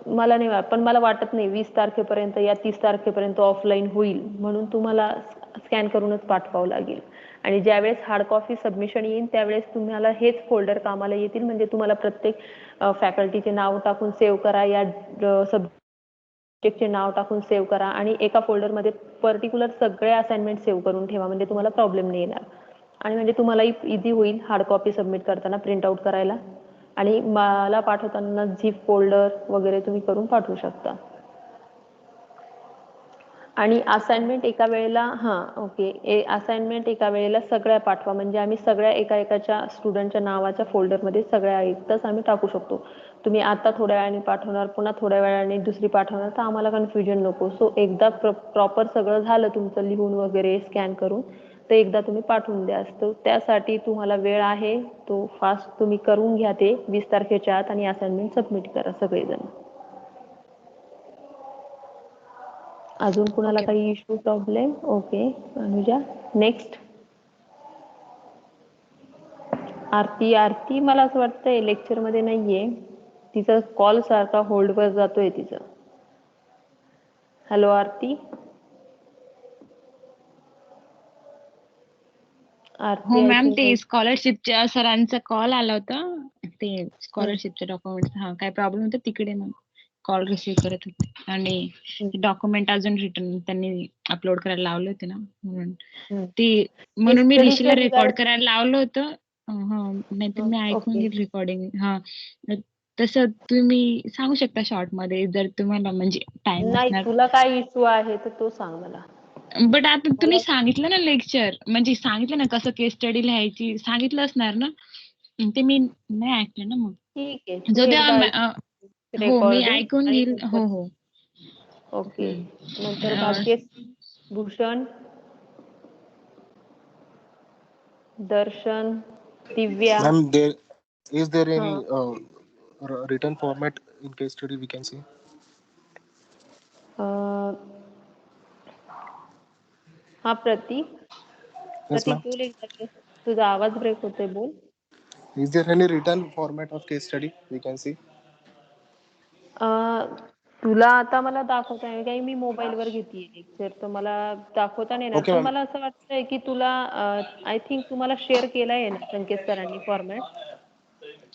A: मला नाही पण मला वाटत नाही 20 तारखेपर्यंत या 30 तारखेपर्यंत ऑफलाईन होईल, म्हणून तुम्हाला स्कॅन करूनच पाठवावं लागेल. आणि ज्यावेळेस हार्ड कॉपी सबमिशन येईल त्यावेळेस तुम्हाला हेच फोल्डर कामाला येतील. म्हणजे तुम्हाला प्रत्येक फॅकल्टीचे नाव टाकून सेव्ह करा, या सब्जेक्टचे नाव टाकून सेव्ह करा आणि एका फोल्डरमध्ये पर्टिक्युलर सगळे असाइनमेंट सेव्ह करून ठेवा, म्हणजे तुम्हाला प्रॉब्लेम नाही येणार. आणि म्हणजे तुम्हालाही इझी होईल हार्ड कॉपी सबमिट करताना प्रिंट आउट करायला. आणि मला पाठवताना झिप फोल्डर वगैरे तुम्ही करून पाठवू शकता. आणि असाइनमेंट एका वेळेला असाइनमेंट एका वेळेला सगळ्या पाठवा, म्हणजे आम्ही सगळ्या एकाच्या स्टुडंटच्या नावाच्या फोल्डरमध्ये सगळ्या एकदाच आम्ही टाकू शकतो. तुम्ही आता थोड्या वेळाने पाठवणार, पुन्हा थोड्या वेळाने दुसरी पाठवणार, तर आम्हाला कन्फ्युजन नको. सो एकदा प्रॉपर सगळं झालं तुमचं लिहून वगैरे स्कॅन करून, तर एकदा तुम्ही पाठवून द्या. तर त्यासाठी तुम्हाला वेळ आहे तो फास्ट तुम्ही करून घ्या ते 20 तारखेच्या आत आणि असाइनमेंट सबमिट करा सगळेजण. अजून कुणाला
E: ओके.
A: काही issue problem? Okay Anuja, next. Aarti मला असं वाटतंय लेक्चर मध्ये नाहीये, तिचा कॉल सारखा होल्डवर जातोय तिचा. हॅलो आरती.
F: हो
A: आय
F: मॅम,
A: थिंक
F: ते स्कॉलरशिपच्या सरांचा कॉल आला होता. ते स्कॉलरशिपचे डॉक्युमेंट काय प्रॉब्लेम होता तिकडे, मग कॉल रिसीव्ह करत होते. आणि डॉक्युमेंट अजून रिटर्न त्यांनी अपलोड करायला लावले होते ना, म्हणून मी ऋषीला रेकॉर्ड करायला लावलं होतं. नाहीतर मी ऐकून घेईल रेकॉर्डिंग. तसं तुम्ही सांगू शकता शॉर्ट मध्ये जर तुम्हाला म्हणजे टाइम
A: नाही,
F: असणार.
A: तुला काय इश्यू आहे तर तो सांग मला.
F: बट आता तुम्ही सांगितलं ना लेक्चर, म्हणजे सांगितलं ना कसं केस स्टडी लिहायची, सांगितलं असणार ना, ते मी नाही ऐकलं ना. मग
A: ठीक आहे,
F: जो
A: तू एकदा
F: हो मी
A: रेकॉर्डिंग
F: ऐकून
A: आणि
F: घेईल. हो हो.
A: ओके. नंतर भाग्येश, भूषण, दर्शन, Divya.
G: Ma'am, is there any written format in case study we can see?
A: हा प्रतीक.
G: Yes,
A: प्रतीक
G: ma'am.
A: बोल एकदा, तुझा आवाज ब्रेक होतोय, बोल.
G: Is there any written format of case study we can see?
A: तुला आता मला दाखवता येईल काही, मी मोबाईलवर घेतली लेक्चर तर मला दाखवता नाही येणार.
G: Okay,
A: पण
G: ma'am.
A: मला असं वाटतंय की तुला आय थिंक तुम्हाला शेअर केलाय ना संकेत सरांनी format.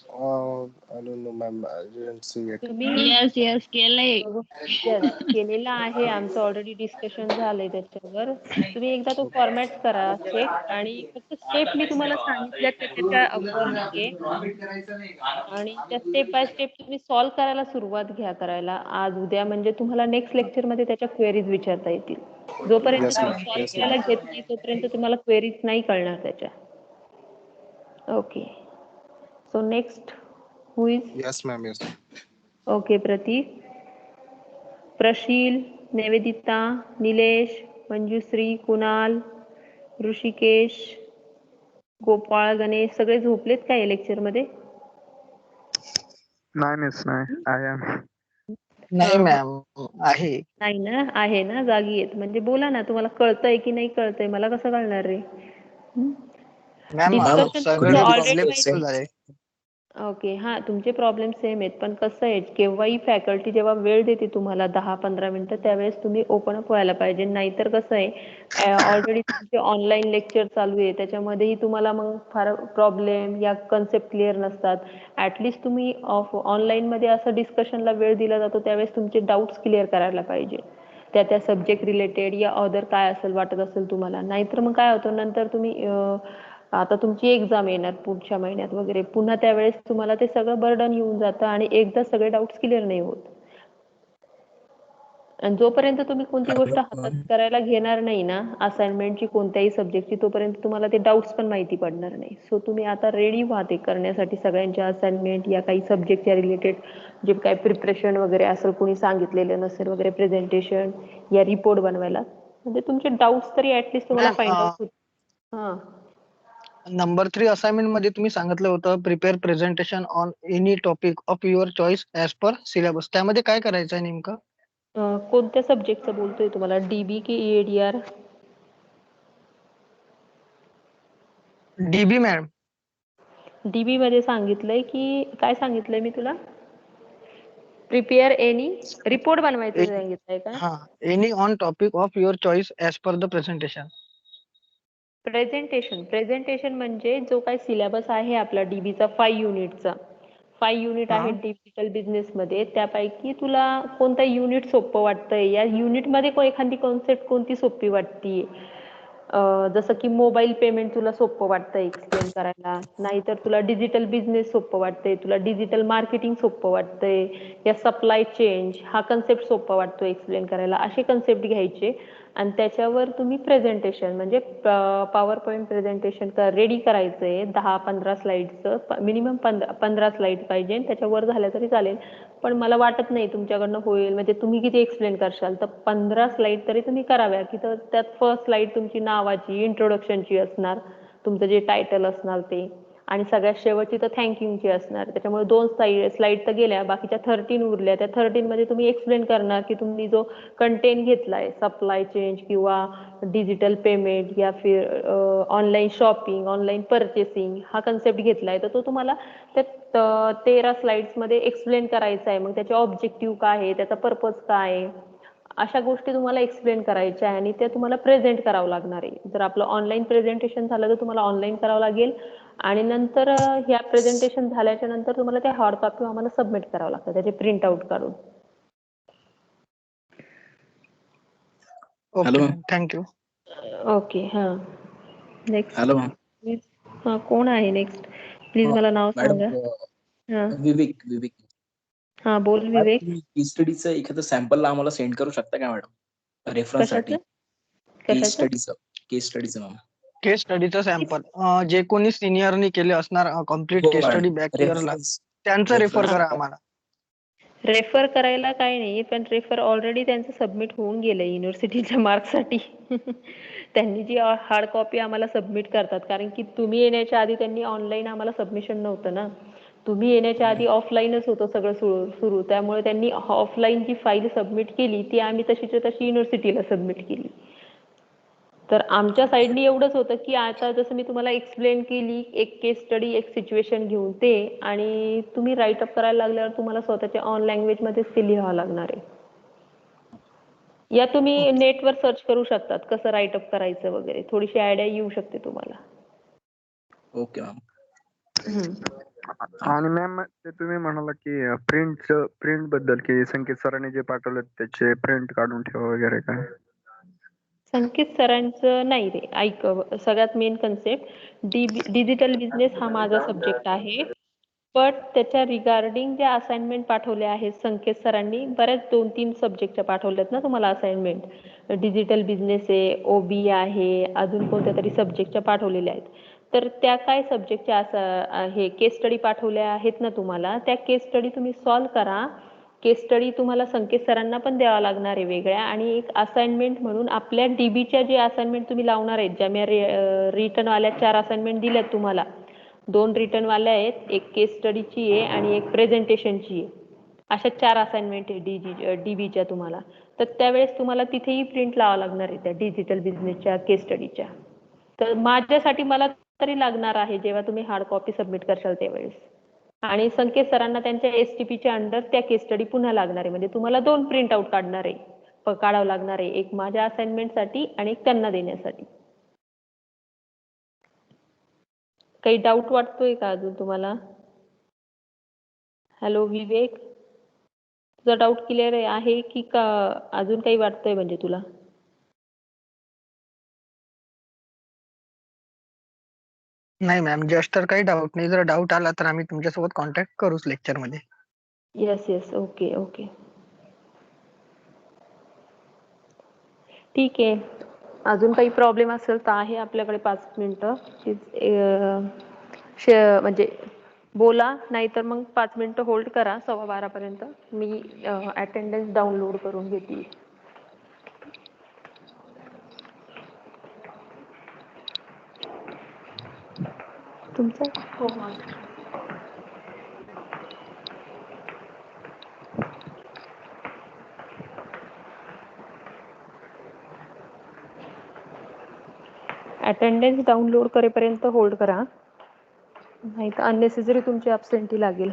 G: I don't know, ma'am. I didn't see it.
A: तुम्ही
F: येस केलंय.
A: केलेला आहे, आमचं ऑलरेडी डिस्कशन झालंय त्याच्यावर. तुम्ही एकदा तो फॉर्मॅट करा चेक, आणि फक्त स्टेप मी तुम्हाला सांगितल्या त्याच्या अकॉर्डिंग आहे, आणि त्या स्टेप बाय स्टेप तुम्ही सॉल्व्ह करायला सुरुवात घ्या करायला आज उद्या, म्हणजे तुम्हाला नेक्स्ट लेक्चर मध्ये त्याच्या क्वेरीज विचारता येतील. जोपर्यंत
G: Yes,
A: तुम्ही
G: ma'am.
A: सॉल्व्ह
G: Yes,
A: करायला
G: ma'am.
A: घेत नाही तोपर्यंत तुम्हाला क्वेरीज नाही कळणार त्याच्या. Okay. So next who is?
G: Yes, ma'am. Yes.
A: Okay, Prateek, Prasheel, Nivedita, Nilesh, Manjushri, Kunal, Rishikesh, Gopal, Ganesh सगळे झोपलेत काय लेक्चर मध्ये?
D: नाही मिस नाही, आहे आम्ही.
C: नाही मॅम, आहे.
A: नाही ना, आहे ना, जागी आहेत म्हणजे बोला ना. तुम्हाला कळतंय की नाही कळतंय, मला कसं कळणार रे?
C: मॅम
A: डिस्कशन
C: सगळे
A: तुमचं ऑलरेडी
C: प्रॉब्लेम
A: माहिती.
C: सॉल्व्ह झाले.
A: ओके, हां, तुमचे प्रॉब्लेम सेम आहेत, पण कसं आहे केव्हाही फॅकल्टी जेव्हा वेळ देते तुम्हाला 10-15 मिनिटं त्यावेळेस तुम्ही ओपन अप व्हायला पाहिजे. नाहीतर कसं आहे ऑलरेडी तुमचे ऑनलाईन लेक्चर चालू आहे त्याच्यामध्येही तुम्हाला मग फार प्रॉब्लेम या कन्सेप्ट क्लिअर नसतात. ॲटलिस्ट तुम्ही ऑनलाईनमध्ये असं डिस्कशनला वेळ दिला जातो त्यावेळेस तुमचे डाऊट्स क्लिअर करायला पाहिजे, त्या सब्जेक्ट रिलेटेड या अदर काय असेल वाटत असेल तुम्हाला. नाहीतर मग काय होतं नंतर तुम्ही आता तुमची एक्झाम येणार पुढच्या महिन्यात वगैरे, पुन्हा त्यावेळेस तुम्हाला ते सगळं बर्डन येऊन जातं आणि एकदा सगळे डाऊट्स क्लिअर नाही होत. आणि जोपर्यंत तुम्ही कोणती गोष्ट हातात करायला घेणार नाही ना असाइनमेंटची कोणत्याही सब्जेक्टची, तोपर्यंत तुम्हाला ते डाऊट्स पण माहिती पडणार नाही. सो तुम्ही आता रेडी व्हा ते करण्यासाठी सगळ्यांच्या असाइनमेंट या काही सब्जेक्टच्या रिलेटेड जे काही प्रिपरेशन वगैरे असेल कोणी सांगितलेलं नसेल वगैरे, प्रेझेंटेशन या रिपोर्ट बनवायला, म्हणजे तुमचे डाऊट्स तरी ॲटलिस्ट तुम्हाला फाइंड आउट होतील. हां,
H: नंबर 3 असाइनमेंट मध्ये तुम्ही सांगितलं होतं prepare presentation on any topic of your choice as per syllabus. त्यामध्ये काय करायचं आहे नेमकं?
A: कोणत्या सब्जेक्टचं बोलतोय तुम्हाला, डीबी की EADR?
H: DB madam.
A: डीबी मध्ये सांगितलंय की काय सांगितलंय मी तुला? प्रिपेअर एनी रिपोर्ट बनवायचं सांगितलंय का?
H: हा, any on topic of your choice as per the presentation.
A: Presentation म्हणजे जो काही सिलेबस आहे आपला डीबीचा 5 युनिटचा, 5 युनिट
H: हा.
A: आहेत डिजिटल बिझनेस मध्ये, त्यापैकी तुला कोणतं युनिट सोपं वाटतंय, या युनिट मध्ये एखादी कॉन्सेप्ट कोणती सोपी वाटतीये? जसं की मोबाईल पेमेंट तुला सोपं वाटतं एक्सप्लेन करायला, नाहीतर तुला डिजिटल बिझनेस सोपं वाटतंय, तुला डिजिटल मार्केटिंग सोपं वाटतंय, या सप्लाय चेंज हा कन्सेप्ट सोपा वाटतो एक्सप्लेन करायला, असे कन्सेप्ट घ्यायचे आणि त्याच्यावर तुम्ही प्रेझेंटेशन म्हणजे पॉवर पॉईंट प्रेझेंटेशन रेडी करायचंय 10-15 स्लाइडचं, मिनिमम 15 स्लाइड पाहिजे, त्याच्यावर झालं तरी चालेल, पण मला वाटत नाही तुमच्याकडनं होईल. म्हणजे तुम्ही किती एक्सप्लेन करशाल, तर 15 स्लाइड तरी तुम्ही कराव्या, की तर त्यात फर्स्ट स्लाइड तुमची नावाची इंट्रोडक्शनची असणार, तुमचं जे टायटल असणार ते, आणि सगळ्यात शेवटची तर थँक्यूची असणार. त्याच्यामुळे 2 स्लाइड तर गेल्या, बाकीच्या 13 उरल्या. त्या 13 मध्ये तुम्ही एक्सप्लेन करणार की तुम्ही जो कंटेंट घेतलाय सप्लाय चेंज किंवा डिजिटल पेमेंट या फिर ऑनलाईन शॉपिंग, ऑनलाईन परचेसिंग हा कन्सेप्ट घेतलाय, तर तो तुम्हाला त्या 13 स्लाइड्स मध्ये एक्सप्लेन करायचा आहे. मग त्याचे ऑब्जेक्टिव्ह काय आहे, त्याचा पर्पज काय आहे, अशा गोष्टी तुम्हाला एक्सप्लेन करायच्या आहे आणि त्या तुम्हाला प्रेझेंट करावं लागणार आहे. जर आपलं ऑनलाईन प्रेझेंटेशन झालं तर तुम्हाला ऑनलाईन करावं लागेल आणि नंतर ह्या प्रेझेंटेशन झाल्याच्या नंतर तुम्हाला ते हार्ड कॉपी आम्हाला सबमिट करावं लागतं, त्याचे प्रिंट आउट काढून.
H: Okay ma'am, thank you.
A: ओके, हां. नेक्स्ट.
I: Hello ma'am.
A: हां, कोण आहे नेक्स्ट? प्लीज मला नाव
I: मॅडम,
A: सांगा. हां.
I: विवेक.
A: हां, बोल
I: मॅडम,
A: विवेक.
I: तुम्ही केस स्टडीचं एखादं सॅम्पल आम्हाला सेंड करू शकता का मॅडम, रेफरन्ससाठी?
A: कशाचं?
I: केस स्टडीचं मॅम.
H: केस स्टडीचं सॅम्पल जे कोणी सिनियरनी केले असणार कम्प्लीट
I: हो
H: केस
I: मॅडम.
H: स्टडी बॅक इयरला,
I: रेफरन्स
H: त्यांचं रेफर
I: रेफरन्स
H: करा आम्हाला.
A: रेफर करायला काही नाही, पण रेफर ऑलरेडी त्यांचं सबमिट होऊन गेलं युनिव्हर्सिटीच्या मार्क्ससाठी. त्यांनी जी हार्ड कॉपी आम्हाला सबमिट करतात, कारण की तुम्ही येण्याच्या आधी त्यांनी ऑनलाईन आम्हाला सबमिशन नव्हतं ना, तुम्ही येण्याच्या आधी ऑफलाईनच होतं सगळं सुरू, त्यामुळे त्यांनी ऑफलाईन जी फाईल सबमिट केली ती आम्ही तशीच्या तशी युनिव्हर्सिटीला सबमिट केली. तर आमच्या साईडनी एवढंच होतं की आता जसं मी तुम्हाला एक्सप्लेन केली, एक केस स्टडी, एक सिच्युएशन घेऊन ते, आणि तुम्ही राईटअप करायला लागल्यावर तुम्हाला स्वतःच्या ऑन लँग्वेजमध्येच ते लिहावं लागणार आहे. या तुम्ही नेटवर सर्च करू शकतात कसं राईटअप करायचं वगैरे, थोडीशी आयडिया येऊ शकते तुम्हाला.
I: Okay ma'am.
D: आणि मॅम ते तुम्ही म्हणाला की प्रिंट बद्दल की संकेत सरांनी जे पाठवलं त्याचे प्रिंट काढून ठेवा वगैरे काय?
A: संकेत सरांचं नाही रे, ऐक, सगळ्यात मेन कन्सेप्ट डिजिटल बिझनेस हा माझा सब्जेक्ट आहे, बट त्याच्या रिगार्डिंग ज्या असाइनमेंट पाठवल्या आहेत संकेत सरांनी, बऱ्याच 2-3 सब्जेक्टच्या पाठवल्यात ना तुम्हाला असाइनमेंट, डिजिटल बिझनेस आहे, OB आहे, अजून कोणत्या तरी सब्जेक्टच्या पाठवलेल्या आहेत. तर त्या काय सब्जेक्टच्या असं हे केस स्टडी पाठवल्या आहेत ना तुम्हाला, त्या केस स्टडी तुम्ही सॉल्व करा. केस स्टडी तुम्हाला संकेत सरांना पण द्यावा लागणार आहे वेगळ्या, आणि एक असाइनमेंट म्हणून आपल्या डीबीच्या जे असाइनमेंट तुम्ही लावणार आहेत, ज्या मी रिटर्नवाल्या 4 असाइनमेंट दिल्यात तुम्हाला, 2 रिटर्नवाल्या आहेत, एक केस स्टडीची आहे आणि एक प्रेझेंटेशनची आहे, अशा 4 असाइनमेंट आहे डीबीच्या तुम्हाला. तर त्यावेळेस तुम्हाला तिथेही प्रिंट लावावं लागणार आहे त्या डिजिटल बिझनेसच्या केस स्टडीच्या. तर माझ्यासाठी मला तरी लागणार आहे जेव्हा तुम्ही हार्ड कॉपी सबमिट करशाल त्यावेळेस, आणि संकेत सरांना त्यांच्या STPच्या अंडर त्या केस स्टडी पुन्हा लागणार आहे. म्हणजे तुम्हाला 2 प्रिंट आउट काढावं लागणार आहे, एक माझ्या असाइनमेंटसाठी आणि एक त्यांना देण्यासाठी. काही डाऊट वाटतोय का अजून तुम्हाला? हॅलो विवेक, तुझा डाऊट क्लिअर आहे की का अजून काही वाटतंय म्हणजे तुला?
H: नाही मॅम, जस्ट तर काही डाऊट नाही. जर डाऊट आला तर आम्ही तुमच्यासोबत कॉन्टॅक्ट करूच लेक्चरमध्ये.
A: Yes, okay. ठीक आहे. अजून काही प्रॉब्लेम असेल तर आहे आपल्याकडे 5 मिनिटं, म्हणजे बोला, नाहीतर मग 5 मिनिटं होल्ड करा 12:15 पर्यंत. मी अटेंडन्स डाउनलोड करून घेते. तुमचं
E: हो
A: अटेंडन्स डाउनलोड करेपर्यंत होल्ड करा, नाही तर अननेसेसरी तुमची ॲबसेंटी लागेल.